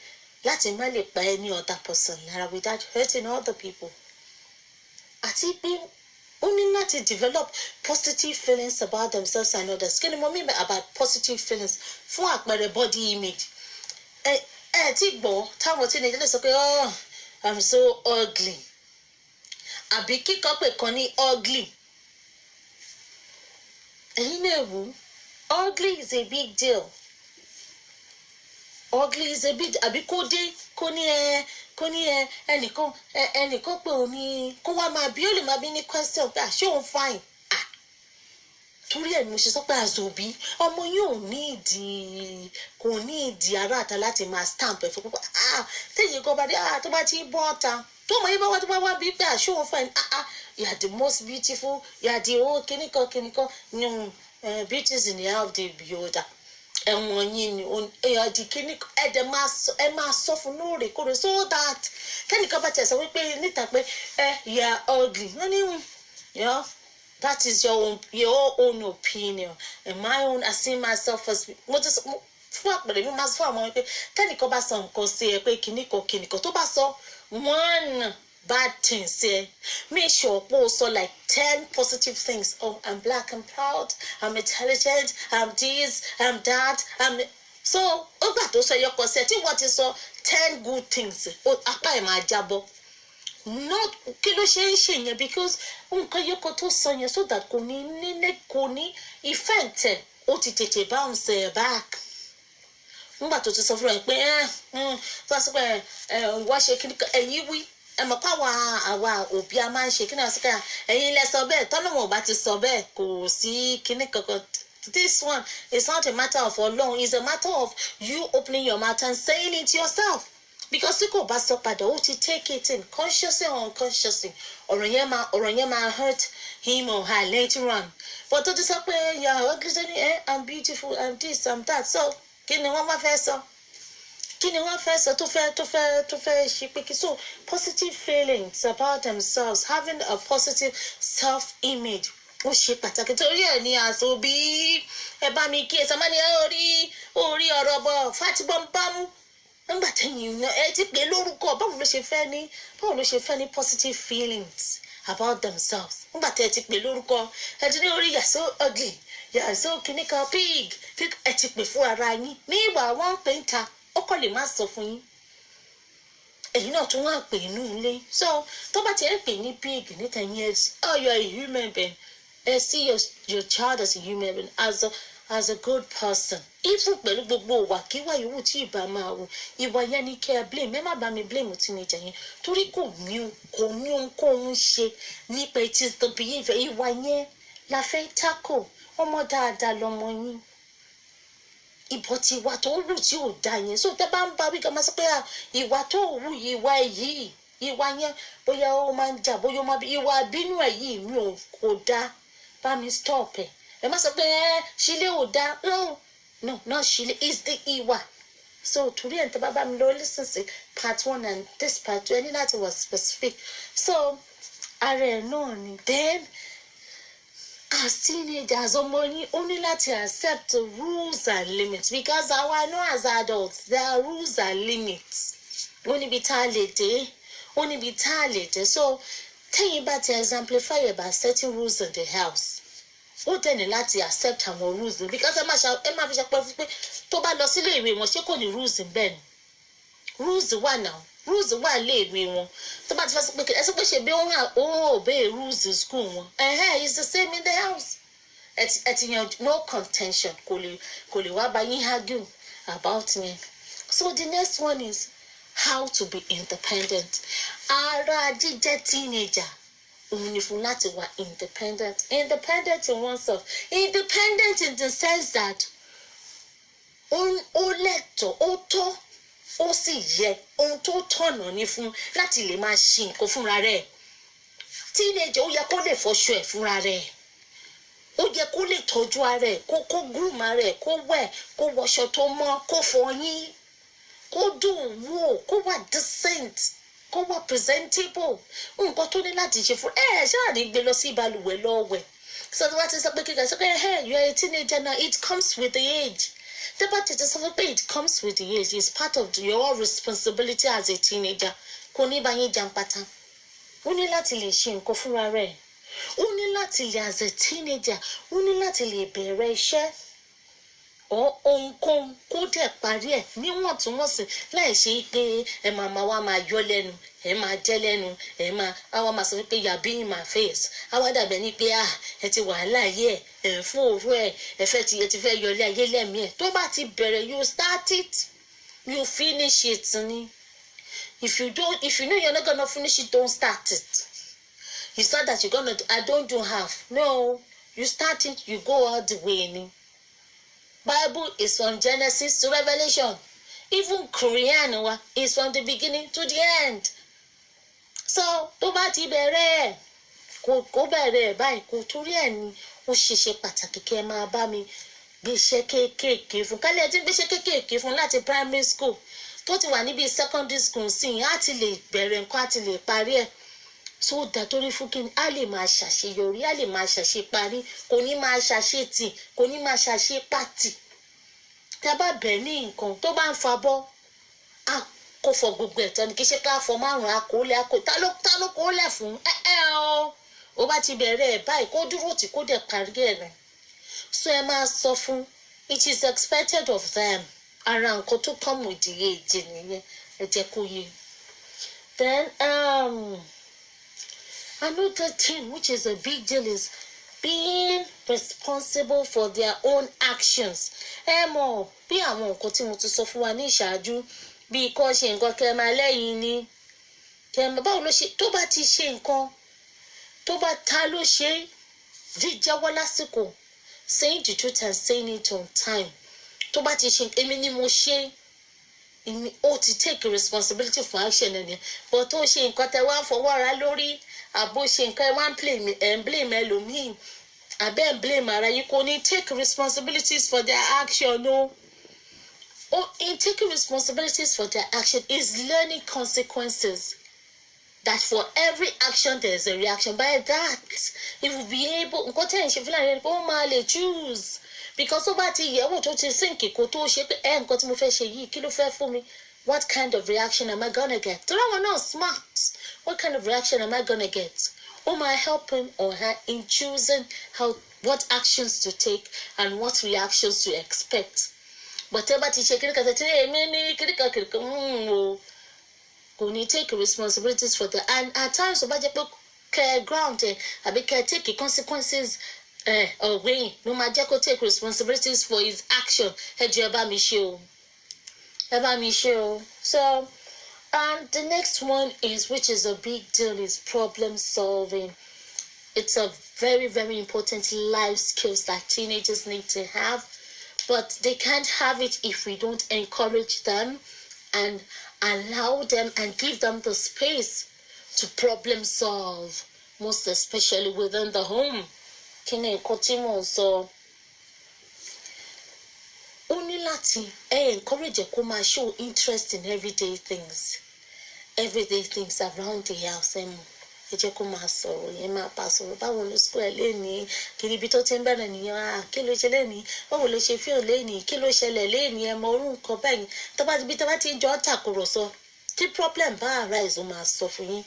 láti má lè pa any other person lára without hurting other people. Àti pé ó ní láti develop positive feelings about themselves and others. Kí ni mo mean about positive feelings? Fún àpẹẹrẹ body image. Ti gbọ́ táwọn teenager lè sọ pé oh I'm so ugly. Àbí kíkọ́ pé kan ní ugly. Ẹ̀yin náà wò ugly is a big deal. Ugly is a big deal. Àbí kó ní ẹnìkan pé òní kó wá máa bí ó lè máa bí ní question pé ṣé òun fine. Torí ẹ̀ ni mo ṣe sọ pé àzòbí ọmọ yóò kò ní ìdí ara àta láti máa stamp ẹ̀ fún púpọ̀ téèyàn kan bá dé tó bá ti bọ́ ọ̀ta tó ọmọ yìí bá wá tó bá wá bí pé ṣé òun fine you are the most beautiful you are the whole kìnnìkan beauty is in the eye of the beholder. Ẹ̀wọ̀n yín ni èèyàn di kìnnìkan ẹ máa sọ fún lóòrèkóòrè so that kẹ́nìkan bá tẹ̀ sọ wípé níta pé you are ugly wọ́n ní that is your own opinion and my own. I see myself as fún àpẹẹrẹ mi máa sọ fún àwọn pé kẹ́nìkan bá sọ nǹkan sí ẹ pé kìnnìkan tó bá sọ one bad thing sí ẹ make sure pé o sọ like 10 positive things. Oh, I'm black, I'm proud, I'm intelligent, I'm this, I'm that, so ó gbà tó sọ ẹyọkọ sí ẹ tí wọ́n ti sọ 10 good things apá ẹ̀ máa jábọ́. Not kí ló ṣe ń ṣe yẹn because nǹkan yọkọ tó sọ yẹn so that kò ní effect ẹ̀ ó ti tètè bounce ẹ̀ back. Nígbà tó ti sọ fún ẹ pé tó bá sọ pé wá ṣe kí ẹ̀yin wí ẹ mọ̀ pé àwa òbí a máa ń ṣe kí ni àsìkò ẹ̀yin lẹ sọ bẹ́ẹ̀ tọ́nà wọn ò bá ti sọ bẹ́ẹ̀ kò sí kíní kankan. This one is not a matter of Ọlọ́run, it's a matter of you opening your mouth and saying it yourself. Because tí kò bá sọ padà ó ti take it in consciously or unconsciously ọ̀rọ̀ yẹn máa hurt him or her later on. But tó ti sọ pé you're ugly, I'm beautiful, I'm this, I'm that. So kí ni wọ́n wá fẹ́ sọ? Kí ni wọ́n fẹ́ sọ tó fẹ́ ṣe pé kí so positive feelings about themselves, having a positive self-image ó ṣe pàtàkì. Torí ẹ̀ ní àṣòbí ẹ bá mi kí ẹ sọ máa ní orí ọ̀rọ̀ bọ̀ fátibọ́nbámú. Nígbà tẹ́yìn ẹ ti pè lórúkọ báwo ló ṣe fẹ́ ní positive feelings about themselves. Nígbà tẹ́ ẹ ti pè lórúkọ ẹ ti ní orí you're so ugly, you're so kìnnìkan pig ẹ ti pè fún ara yín ní ìwà wọn pè ń ta ó kọ́ lè má sọ fún yín. Èyí náà tún wá pè inú ilé. So tó bá ti ẹ pè ní pig níta yẹn you're a human being. See your child as a human being, as a good person. Even pẹ̀lú gbogbo wàkíwà yòówù tí ìbá máa wù ìwà yẹn ní kẹ́ ẹ blame ẹ má bá mi blame teenager yẹn torí kò ní ohunkóhun ṣe nípa it is the behaviour ìwà yẹn la fẹ́ tackle. Ọmọ dáadáa lọmọ yín ìbọn ti ìwà tó wù tí ò da yẹn so tẹ́ bá ń bá wí ká máa sọ pé ìwà tó wù ìwà yìí ìwà yẹn bóyá ó máa ń jà bóyá ó máa bí ìwà bínú ẹ̀ yìí mi ò kò dá bá mi stop ẹ̀ ẹ má sọ pé ṣílé ò dá no not ṣílé is the ìwà. So torí ẹ̀ ń tẹ́ bá mi lọ listen sí part 1 and this part 2 ẹni láti wà specific. So ara ẹ̀ náà ni then as teenagers ọmọ yín ó ní láti accept the rules and limits because àwa know as adults there are rules and limits. ó níbi tá a lè dé ó níbi tá a lè dé so tẹ́yìn bá ti exemplify about certain rules in the house ó dẹ̀ ní láti accept àwọn rules because ẹ máa fi ṣàpẹ́ fún pé tó bá lọ sílé ìwé wọn ṣé kò ní rules bẹ́ẹ̀ ni rules wà náà rules wà léèwé wọn tó bá ti fẹ́ sọ pé ẹ sọ pé ṣe bí òun obey rules in school wọn it's the same in the house ẹ ti yan no contention kò lè wá bá yín argue about yẹn so the next one is how to be independent ara jíjẹ́ teenager òun ni fún láti wà independent in oneself independent in the sense that ó lẹ́tọ̀ọ́ ó tọ́ ó sì yẹ ohun tó tọ̀nà ní fún láti lè máa ṣe nǹkan fúnra rẹ̀ teenager ó yẹ kó lè fọṣọ ẹ̀ fúnra rẹ̀ ó yẹ kó lè tọ́jú ara ẹ̀ kó groom ara ẹ̀ kó wẹ̀ kó wọṣọ tó mọ́ kó fọyín kó dùn wò kó wà decent kó wà presentable nǹkan tó ní láti ṣe fún ṣáà ní gbé lọ sí ìbalùwẹ̀ lọ́wẹ̀ so tí wọ́n ti sọ pé kíkà sọ pé you are a teenager now it comes with the age tẹ́ bá tètè sọ pé it comes with the age it's part of your responsibility as a teenager kò ní bá yín jàǹpátá ó ní láti lè ṣe nǹkan fúnra rẹ̀ ó ní láti lè as a teenager ó ní láti lè bẹ̀rẹ̀ iṣẹ́ ohunkóhun kó dẹ̀ parí ẹ̀ níwọ̀ntúnwọ̀nsì láì ṣe pé ẹ máa wá máa yọ lẹ́nu ẹ máa jẹ́ lẹ́nu ẹ máa sọ pé you are being in my face àwa dàbẹ̀ ní pé ẹ ti wàhálà ayé ẹ fún òru ẹ ẹ ti fẹ́ yọlé ayé lẹ́mìí ẹ tó bá ti bẹ̀rẹ̀ you start it you finish it ni if you know you're not gonna finish it don't start it it's not that you're gonna I don't do half no you start it you go all the way ni. Bible is from Genesis to Revelation. Even Quran is from the beginning to the end. So, tó bá ti bẹ̀rẹ̀ kó bẹ̀rẹ̀ báyìí kó torí ẹ̀ ni ó ṣe pàtàkì kí ẹ máa bá mi gbéṣẹ́ kéékèèké fún kálẹ̀ tí gbéṣẹ́ kéékèèké fún láti primary school tó ti wà níbi secondary school sí i á ti lè bẹ̀rẹ̀ nǹkan á ti lè parí ẹ̀ so dàtórí fún kí ni á lè máa ṣàṣeyọrí á lè máa ṣàṣeparí kò ní máa ṣàṣetì kò ní máa ṣàṣepàtì tá a bá bẹ̀ ní nǹkan tó bá ń fa bọ́ kó fọ gbogbo ẹ̀tọ́ ni kì í ṣe ká fọ márùn-ún akóólẹ̀ tá ló kóólẹ̀ fún ó bá ti bẹ̀rẹ̀ ẹ̀ báyìí kó dúró tí kó dẹ̀ parí ẹ̀ rẹ̀ so ẹ máa sọ fún it is expected of them ara nǹkan tó come with the age nìyẹn ẹ jẹ́ kó yé then another thing which is a big deal is being responsible for their own actions. Mọ̀ bí àwọn nǹkan tí mo ti sọ fún wa ní ìṣáájú bí kò ṣe nǹkan kẹ́ máa lẹ́yìn ni kẹ́ máa báwo ló ṣe tó bá ti ṣe nǹkan tó bá ta ló ṣe jíjẹ́wọ́ lásìkò saying the truth and saying it on time tó bá ti ṣe èmi ni mo ṣe ó ti take responsibility for action ẹni but tó ṣe nǹkan tẹ́ wá fọwọ́ ra lórí àbó ṣe nǹkan ẹ wá ń blame ẹlòmíì àbẹ́ ń blame ara yìí kò ní take responsibilities for their action no. In taking responsibilities for their action is learning consequences. That for every action there is a reaction. By that, it will be able to choose. Because over the year, what you think what kind of reaction am I gonna get? Not smart. What kind of reaction am I gonna get? Am I helping or her in choosing what actions to take and what reactions to expect? Whatever teacher can take responsibilities for that, and at times care ground take the consequences away. No matter take responsibilities for his action. So and the next one is, which is a big deal, is problem solving. It's a very, very important life skills that teenagers need to have. But they can't have it if we don't encourage them and allow them and give them the space to problem solve, most especially within the home. So, only láti encourage kó show interest in everyday things around the house. Ẹ jẹ́ kó máa sọ̀rọ̀ yẹn máa bá sọ̀rọ̀ báwo ló school ẹ̀ lénìí kiri ibi tó ti ń bẹ̀rẹ̀ nìyẹn kí ló ṣe lénìí báwo ló ṣe fíò lénìí kí ló ṣẹlẹ̀ lénìí ẹ mọ orú nǹkan bẹ́ẹ̀ tó bá ti jọ tàkùrọ̀sọ tí problem bá arise ó máa sọ fún yín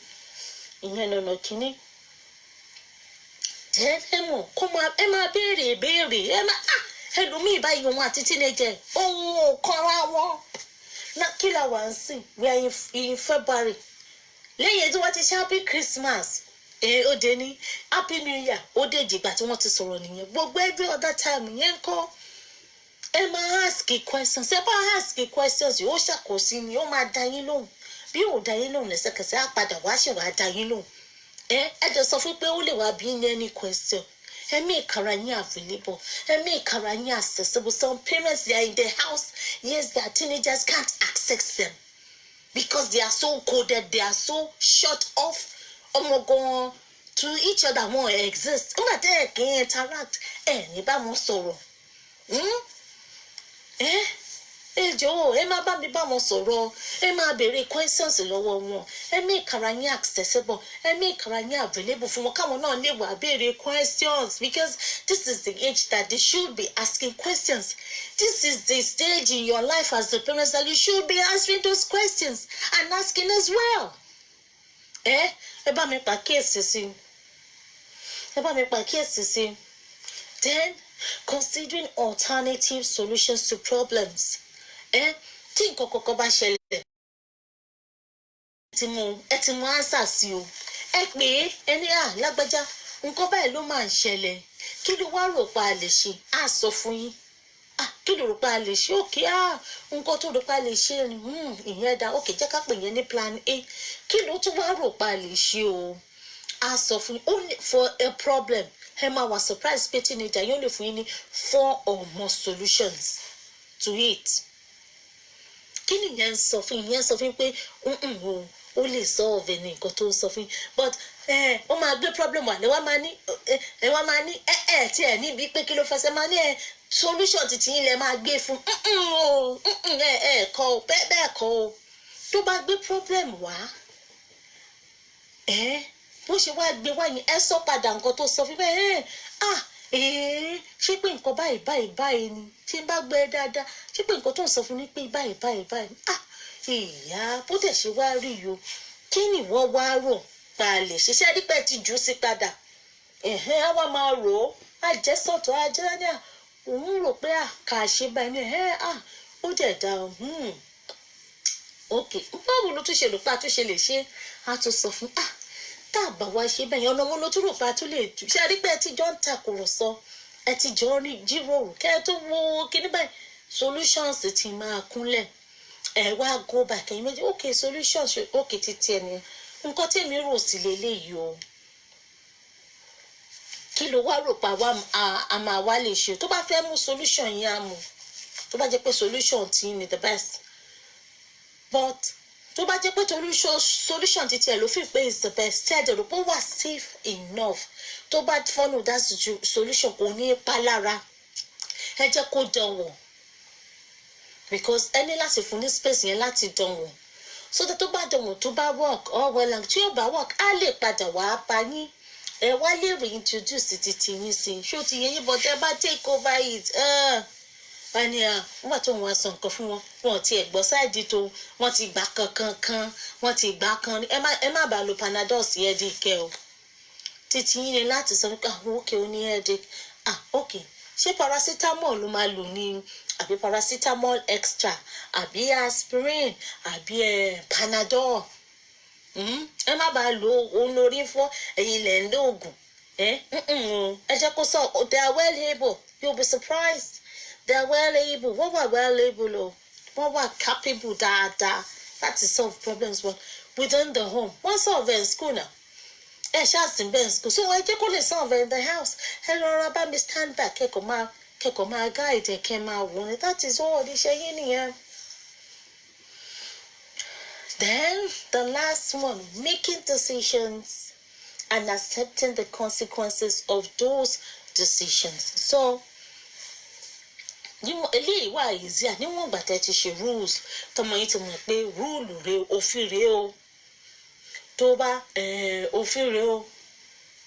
ìyẹn lọ́nà kínní ẹ mọ̀ kó máa ẹ máa béèrè ìbéèrè ẹ máa ẹlòmíì báyìí òun àti teenager ohun ò kanra wọn kí la wà ń sìn we are in February lẹ́yìn tí wọ́n ti ṣe happy Christmas ó dé ní happy New Year ó dé ìjìgbà tí wọ́n ti sọ̀rọ̀ nìyẹn gbogbo every other time yẹn ń kọ́ ẹ máa ask questions ẹ bá ask questions ó ṣàkóso ni ó máa dá yín lóhùn bí ò dá yín lóhùn lẹ́sẹ̀kẹsẹ̀ á padà wá ṣe wàá dá yín lóhùn ẹ jọ sọ fún pé ó lè wá bí ní any question ẹ make ara yín available ẹ make ara yín accessible some parents they are in the house yes their teenagers can't access them because they are so coded they are so shut off ọmọ gan to each other wọn exist nígbà tẹ́ ẹ̀ kì í interact ẹ̀ ní bá wọn sọ̀rọ̀ ẹ jọ̀ọ́ ẹ má bá mi bá wọn sọ̀rọ̀ ẹ má béèrè questions lọ́wọ́ wọn ẹ make ara yín accessible ẹ make ara yín available fún wọn káwọn náà lè wá béèrè questions because this is the age that they should be asking questions this is the stage in your life as the parents that you should be answering those questions and asking as well ẹ bá mi pàkíyèsí sí then considering alternative solutions to problems tí nǹkan kọ̀ọ̀kan bá ṣẹlẹ̀ ẹ ti mú answer sí o ẹ pè é ẹni lágbájá nǹkan báyìí ló máa ń ṣẹlẹ̀ kí ló wá rò pa lè ṣe á sọ fún yín kí ló rò pa lè ṣe òkè nǹkan tó rò pa lè ṣe ìyẹn dá òkè jẹ́ ká pè yẹn ní plan A kí ló tún wá rò pa lè ṣe o á sọ fún yín only for a problem ẹ máa wà surprise pé teenager yóò lè fún yín ní 4 or more solutions to it kí ni ìyẹn sọ fún yín pé ó lè solve ní nǹkan tó ń sọ fún yín but ó máa gbé problem wà lẹ́wọ́n máa ní tí ẹ̀ níbi pé kí ló fẹsẹ̀ máa ní solution títí yín lẹ máa gbé fún kọ́ ọ bẹ́ẹ̀ kọ́ ọ tó bá gbé problem wá bó ṣe wá gbé wá yẹn ẹ sọ padà nǹkan tó sọ fún bẹ́ẹ̀ ṣé pé nǹkan báyìí ni tí n bá gbé dáadáa ṣé pé nǹkan tó ń sọ fún mi pé báyìí ìyá bó dẹ̀ ṣe wá rí yo kí ni wọ́n wá rò pa lè ṣiṣẹ́ dípẹ́ ti jù ú sí padà á wá máa rò ó àjẹsọ̀tọ̀ ajẹ́rẹ́ni òun rò pé kà á ṣe báyìí ní ó dẹ̀ dá ok báwo ló tún ṣe rò pé a tún ṣe lè ṣe á tún sọ fún tá a bá wá ṣe bẹ́ẹ̀ ọ̀nà wọn ló tún rò pé a tún lè jù ṣe rí pé ẹ ti jọ ń takùrọ̀sọ ẹ ti jọ ń jíròrò kẹ́ ẹ tó wo kíní báyìí solutions ti máa kúnlẹ̀ ẹ wá go back ẹ̀yin méjì ok solutions ok títí ẹ nìyẹn nǹkan tèmi rò sí leléyìí o kí ló wá rò pa wá a máa wá lè ṣe tó bá fẹ́ mú solution yẹn á mú tó bá jẹ́ pé solution tí ni the best but tó bá jẹ́ pé solution títí ẹ̀ ló fi pé is the best tí ẹ̀jẹ̀ rò pé ó wà safe enough tó bá follow that solution kò ní pa lára ẹ jẹ́ kó dánwò because ẹ ní láti fún ní space yẹn láti dánwò so that tó bá dánwò tó bá work all well and tí yóò bá work á lè padà wá bá yín ẹ wá lè reintroduce títí yín sí ṣó ti yẹ yín but ẹ bá take over it wọ́n ní nígbà tó wọ́n sọ nǹkan fún wọn ti ẹ̀ gbọ́ sáìdì tó wọ́n ti gbà kankan wọ́n ti gbà kan ẹ má bàa lo panadol sí headache o títí yín ni láti sọ pé àwọn òkè ó ní headache ok ṣé paracetamol ló máa lò ní àbí paracetamol extra àbí aspirin àbí panadol ẹ má bàa lo òun lórí fọ́ ẹ̀yin lẹ̀ ń lo oògùn ẹ jẹ́ kó sọ they are well able you'll be surprised. They are well able. Wọ́n wà well able o. Wọ́n wà capable dáadáa láti solve problems within the home. Wọ́n solve in school now. Ẹ ṣáàsì bẹ́ẹ̀ school. So ẹ jẹ́ kó lè solve in the house. Ẹ rọra bá mi stand back kẹ́kọ̀ọ́ máa guide kẹ́ máa wò ni. That is all iṣẹ́ yín nìyẹn. Then the last one, making decisions and accepting the consequences of those decisions. So eléyìí wà easy níwọ̀n ìgbà tẹ́ ti ṣe rules tọmọ yín ti mọ̀ pé rúùlù rẹ òfin rẹ o tó bá òfin rẹ o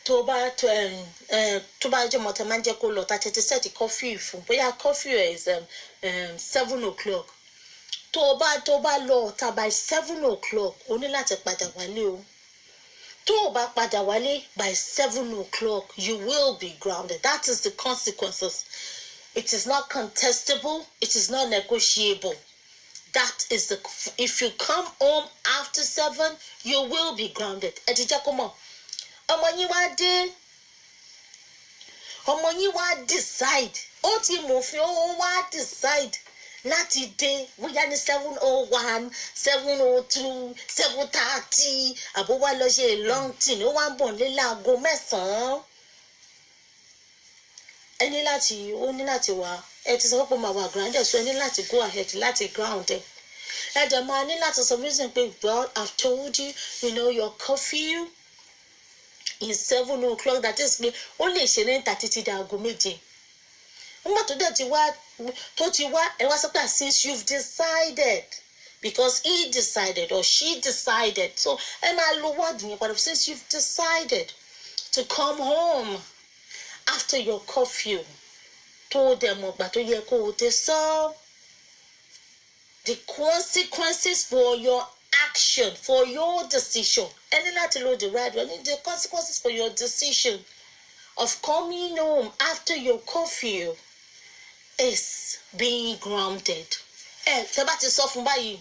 tó bá jẹ́ mọ́tò máa ń jẹ́ kó lọ tá tètè set coffee fún bóyá coffee is 7 o'clock tó bá lọ ọ̀tá by 7 o'clock o ní láti padà wálé o tó o bá padà wálé by 7 o'clock you will be grounded. That is the consequences. It is not contestable, it is not negotiable. That is the, if you come home after 7 you will be grounded. Ẹ ti jẹ́ kó mọ̀ ọmọ yín wá dé ọmọ yín wá decide ó ti mòfin ó wá decide láti dé bóyá ní 7:01 7:02 7:30 àbó wá lọ ṣe long thing ó wá ń bọ̀ nílé aago 9 ẹ ní láti wá ẹ ti sọ pé màá wà grounded so ẹ ní láti go ahead láti ground ẹ dẹ̀ máa ní láti sọ reason pé well I've told you you know your curfew is 7 o'clock that is pé ó lè ṣe ní títí di aago 7 nígbà tó dẹ̀ ti wá ẹ wá sọ pé since you've decided because he decided or she decided so ẹ máa lo word yẹn padà since you've decided to come home after your curfew tó dẹ̀ mọ̀ gbà tó yẹ kó o dé sọ the consequences for your action for your decision any láti lo the right one the consequences for your decision of coming home after your curfew is being grounded. Tẹ́ bá ti sọ fún báyìí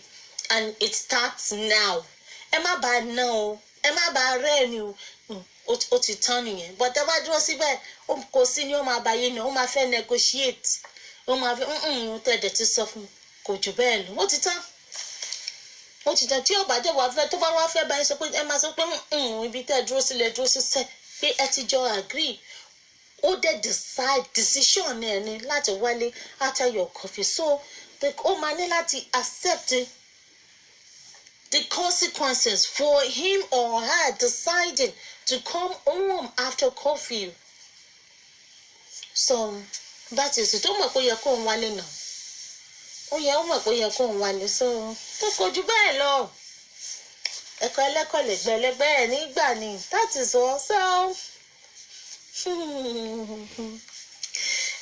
and it starts now ẹ má bàa ná o ẹ má bàa rẹ́ẹ̀ni o ó ti tán nìyẹn but tẹ́ bá dúró síbẹ̀ kò sí ni ó máa báyé náà ó máa fẹ́ negotiate ó máa fẹ́ tẹ̀dẹ̀ ti sọ fún kò jù bẹ́ẹ̀ lọ ó ti tán tí ó bá dẹ̀ wá fẹ́ tó bá wá fẹ́ báyìí sọ pé ẹ máa sọ pé ibi tẹ́ dúró sílẹ̀ pé ẹ ti jọ agree ó dẹ̀ decide decision ẹ̀ ni láti wálé after your coffee so ó máa ní láti accept the consequences for him or her deciding to come home after coffee so that is it ó mọ̀ pé ó yẹ kó ń wálé náà ó mọ̀ pé ó yẹ kó ń wálé so tó kojú bẹ́ẹ̀ lọ ẹ̀kọ́ ẹlẹ́kọ̀ọ́ lẹ́gbẹ̀ẹ́lẹ́gbẹ́ ẹ̀ nígbà ni that is all so.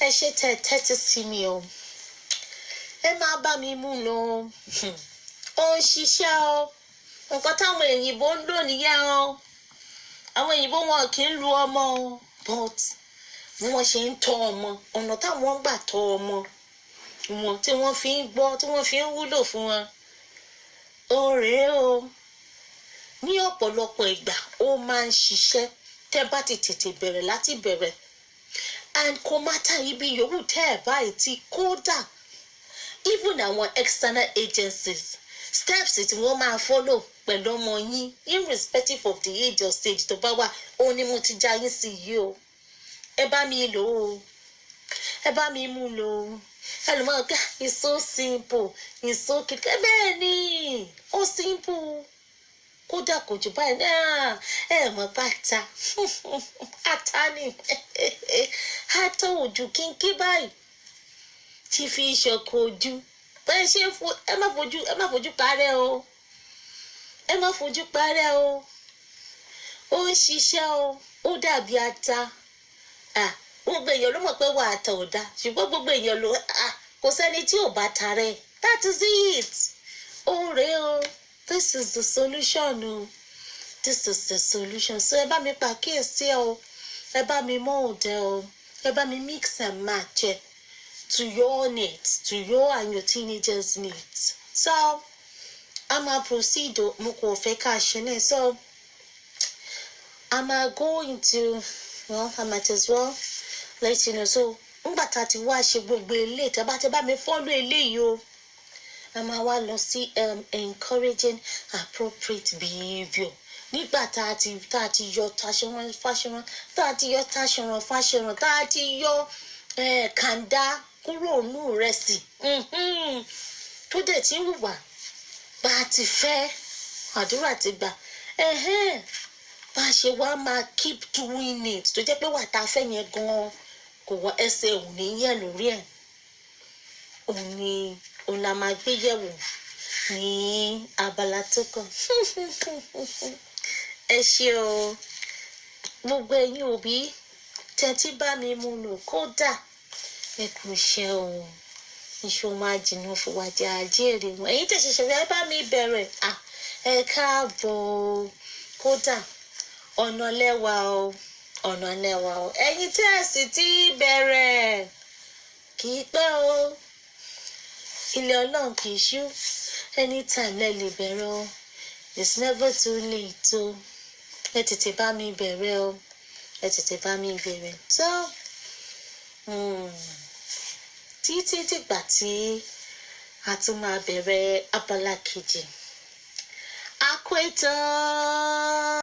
Ẹ ṣe tẹ́tí sí mi o ẹ máa bá mi mú lọ ó ń ṣiṣẹ́ o nǹkan táwọn òyìnbó ń lò nìyẹn o àwọn òyìnbó wọn kì í lu ọmọ o but bí wọ́n ṣe ń tọ́ ọmọ ọ̀nà táwọn ń gbà tọ́ ọmọ wọn tí wọ́n fi ń gbọ́ tí wọ́n fi ń wúlò fún wọn ó rèé o ní ọ̀pọ̀lọpọ̀ ìgbà ó máa ń ṣiṣẹ́ tẹ́ bá ti tètè bẹ̀rẹ̀ láti bẹ̀rẹ̀ and kò mátà ibi yòówù tẹ́ ẹ̀ báyìí ti kódà even àwọn external agencies steps tí wọ́n máa follow pẹ̀lú ọmọ yín irrespective of the age or stage tó bá wà ó ní mo ti já yín sí yìí o ẹ bá mi lò ó ẹ bá mi mú lò ó ẹlòmíràn ká it's so simple it's so kíkẹ́ bẹ́ẹ̀ ni ó simple kódà kò jù báyìí náà ẹ mọ̀ bàtà ata ni ata ojú kínkí báyìí tí fi ṣọkọ ojú bẹ́ẹ̀ ṣe ẹ má fojú parẹ́ o ẹ má fojú parẹ́ o ó ń ṣiṣẹ́ o ó dàbí ata gbogbo èèyàn ló mọ̀ pé wà á tà ò dá ṣùgbọ́n gbogbo èèyàn ló kò sẹ́ni tí ò bá ta rẹ̀ that is it ó rèé o. This is the solution o this is the solution so ẹ bá mi pàkíyèsí o ẹ bá mi mold o ẹ bá mi mix and match to your needs to your and your teenagers needs so I'm a proceed o mo kò fẹ́ ká ṣe náà so I'm a go into well I might as well let you know so ngbà tá ti wá ṣe gbogbo eléyìí tẹ́ bá mi follow eléyìí o. A máa wá lọ sí encouraging appropriate behaviour nígbà tá a ti yọ taṣọran fáṣọran tá a ti yọ taṣọran fáṣọran tá a ti yọ kàńdá kúrò nù rẹ̀ sí tó dẹ̀ ti ń wùwà bá a ti fẹ́ àdúrà ti gbà bá a ṣe wá máa keep doing it tó jẹ́ pé wà tá a fẹ́ yẹn gan-an kò wọ ẹsẹ̀ ò ní yẹ̀ lórí ẹ̀ òun la máa gbé yẹ̀wò ní abala tó kàn ẹ ṣé o gbogbo ẹ̀yin òbí tẹ́tí bá mi mú lò kódà ẹ kú iṣẹ́ o iṣu máa jìnnà fún wa jẹ́ àjèrè wọn èyí tẹ̀ ṣẹ̀ṣẹ̀ fẹ́ bá mi bẹ̀rẹ̀ ẹ káàbọ̀ o kódà ọ̀nà lẹ́wà o ẹ̀yin tẹ́ ẹ sì ti bẹ̀rẹ̀ kì í pẹ́ o ilé ọlọ́run kì í ṣú anytime lẹ lè bẹ̀rẹ̀ o it's never too late o ẹ tètè bá mi bẹ̀rẹ̀ o ẹ tètè bá mi bẹ̀rẹ̀ tó títí dìgbà tí a tún máa bẹ̀rẹ̀ abala kejì. A kú ètò.